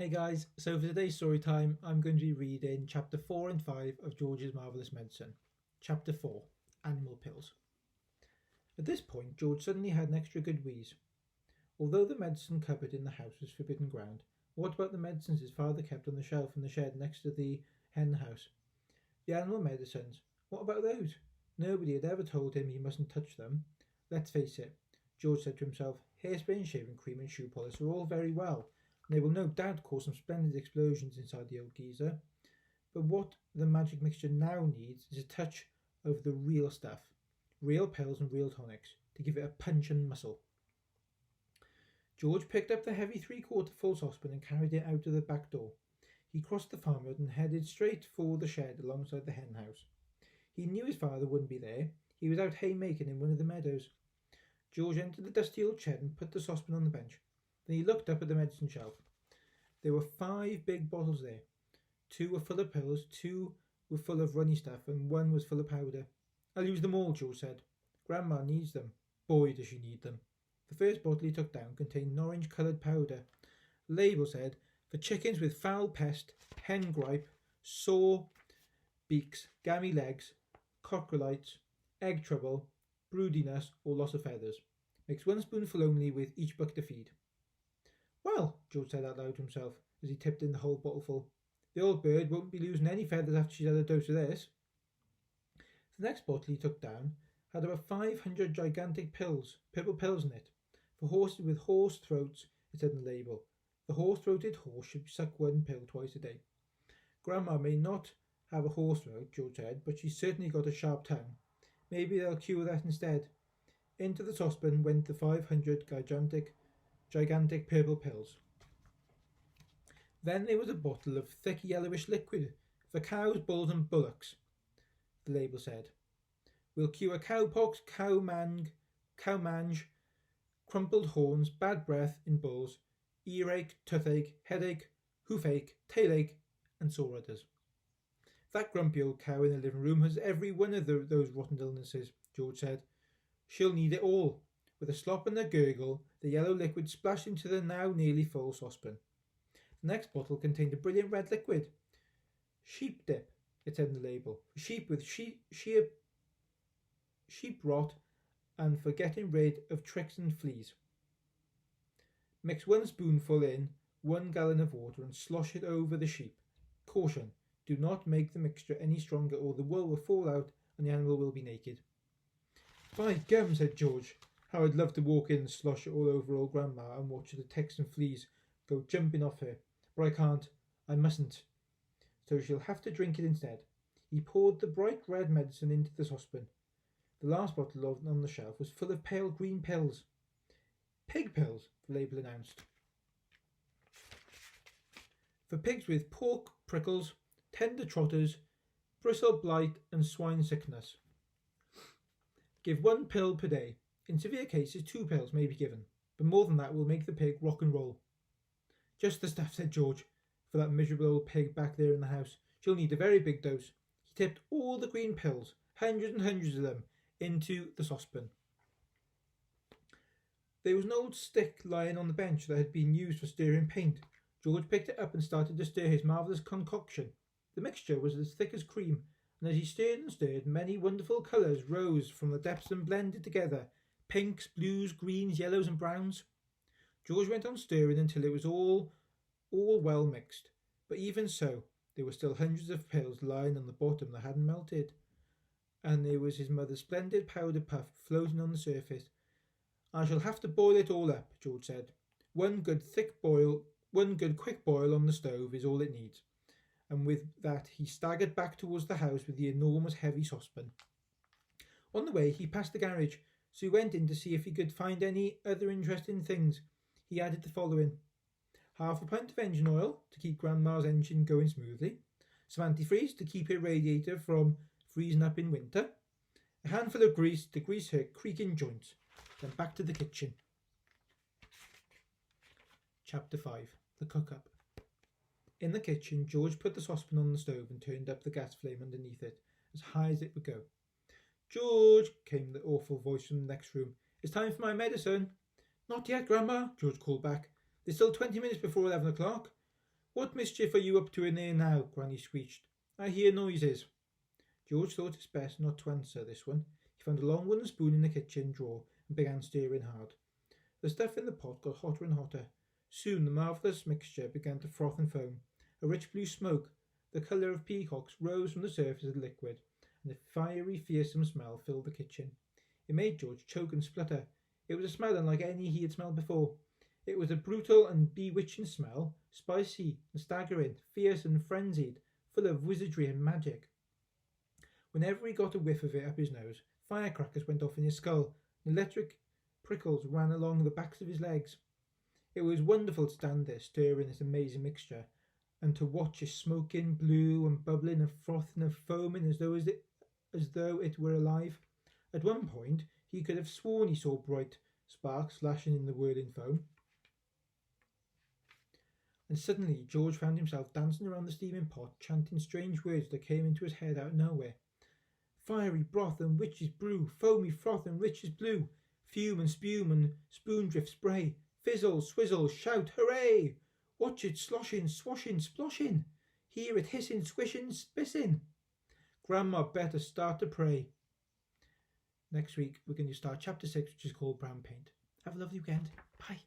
Hey guys, so for today's story time, I'm going to be reading chapter 4 and 5 of George's Marvellous Medicine. Chapter 4, Animal Pills. At this point, George suddenly had an extra good wheeze. Although the medicine cupboard in the house was forbidden ground, what about the medicines his father kept on the shelf in the shed next to the hen house? The animal medicines, what about those? Nobody had ever told him he mustn't touch them. Let's face it, George said to himself, hairspray and shaving cream and shoe polish are all very well, and they will no doubt cause some splendid explosions inside the old geezer. But what the magic mixture now needs is a touch of the real stuff, real pills and real tonics, to give it a punch and muscle. George picked up the heavy 3/4 full saucepan and carried it out of the back door. He crossed the farmyard and headed straight for the shed alongside the hen house. He knew his father wouldn't be there. He was out haymaking in one of the meadows. George entered the dusty old shed and put the saucepan on the bench. Then he looked up at the medicine shelf. There were 5 big bottles there. 2 were full of pills, 2 were full of runny stuff, and 1 was full of powder. I'll use them all, George said. Grandma needs them. Boy, does she need them. The first bottle he took down contained an orange-coloured powder. The label said, for chickens with foul pest, hen gripe, sore beaks, gammy legs, cockroachitis, egg trouble, broodiness, or loss of feathers. Mix 1 spoonful only with each bucket of feed. Well, George said out loud to himself as he tipped in the whole bottleful, the old bird won't be losing any feathers after she's had a dose of this. The next bottle he took down had about 500 gigantic pills, purple pills in it. For horses with hoarse throats, it said in the label. The hoarse-throated horse should suck 1 pill twice a day. Grandma may not have a hoarse throat, George said, but she's certainly got a sharp tongue. Maybe they'll cure that instead. Into the saucepan went the 500 gigantic purple pills. Then there was a bottle of thick yellowish liquid for cows, bulls and bullocks, the label said. Will cure cowpox, cow mange, crumpled horns, bad breath in bulls, earache, toothache, headache, hoofache, tailache, and sore udders. That grumpy old cow in the living room has every one of those rotten illnesses, George said. She'll need it all. With a slop and a gurgle, the yellow liquid splashed into the now nearly full saucepan. The next bottle contained a brilliant red liquid. Sheep dip, it said in the label. For sheep with sheep rot and for getting rid of tricks and fleas. Mix 1 spoonful in 1 gallon of water and slosh it over the sheep. Caution, do not make the mixture any stronger or the wool will fall out and the animal will be naked. By gum, said George, how I'd love to walk in and slosh it all over old Grandma and watch the ticks and fleas go jumping off her. But I can't. I mustn't. So she'll have to drink it instead. He poured the bright red medicine into the saucepan. The last bottle on the shelf was full of pale green pills. Pig pills, the label announced. For pigs with pork prickles, tender trotters, bristle blight and swine sickness. Give 1 pill per day. In severe cases, 2 pills may be given, but more than that will make the pig rock and roll. Just the stuff, said George, for that miserable old pig back there in the house. She'll need a very big dose. He tipped all the green pills, hundreds and hundreds of them, into the saucepan. There was an old stick lying on the bench that had been used for stirring paint. George picked it up and started to stir his marvellous concoction. The mixture was as thick as cream, and as he stirred and stirred, many wonderful colours rose from the depths and blended together. Pinks, blues, greens, yellows and browns. George went on stirring until it was all well mixed. But even so, there were still hundreds of pills lying on the bottom that hadn't melted. And there was his mother's splendid powder puff floating on the surface. I shall have to boil it all up, George said. One good quick boil on the stove is all it needs. And with that he staggered back towards the house with the enormous heavy saucepan. On the way he passed the garage, so he went in to see if he could find any other interesting things. He added the following: half a pint of engine oil to keep Grandma's engine going smoothly, some antifreeze to keep her radiator from freezing up in winter, a handful of grease to grease her creaking joints. Then back to the kitchen. Chapter 5. The cook-up. In the kitchen, George put the saucepan on the stove and turned up the gas flame underneath it, as high as it would go. George, came the awful voice from the next room. It's time for my medicine. Not yet, Grandma, George called back. There's still 20 minutes before 11 o'clock. What mischief are you up to in there now? Granny screeched. I hear noises. George thought it best not to answer this one. He found a long wooden spoon in the kitchen drawer and began stirring hard. The stuff in the pot got hotter and hotter. Soon the marvellous mixture began to froth and foam. A rich blue smoke, the colour of peacocks, rose from the surface of the liquid, and a fiery, fearsome smell filled the kitchen. It made George choke and splutter. It was a smell unlike any he had smelled before. It was a brutal and bewitching smell, spicy and staggering, fierce and frenzied, full of wizardry and magic. Whenever he got a whiff of it up his nose, firecrackers went off in his skull, and electric prickles ran along the backs of his legs. It was wonderful to stand there stirring this amazing mixture, and to watch it smoking, blue and bubbling and frothing and foaming as though it were alive. At one point he could have sworn he saw bright sparks flashing in the whirling foam. And suddenly George found himself dancing around the steaming pot, chanting strange words that came into his head out of nowhere. Fiery broth and witch's brew, foamy froth and rich's blue, fume and spume and spoon drift spray, fizzle, swizzle, shout, hooray! Watch it sloshing, swashing, sploshing, hear it hissing, swishing, spissing. Grandma better start to pray. Next week we're going to start chapter 6, which is called Brown Paint. Have a lovely weekend. Bye.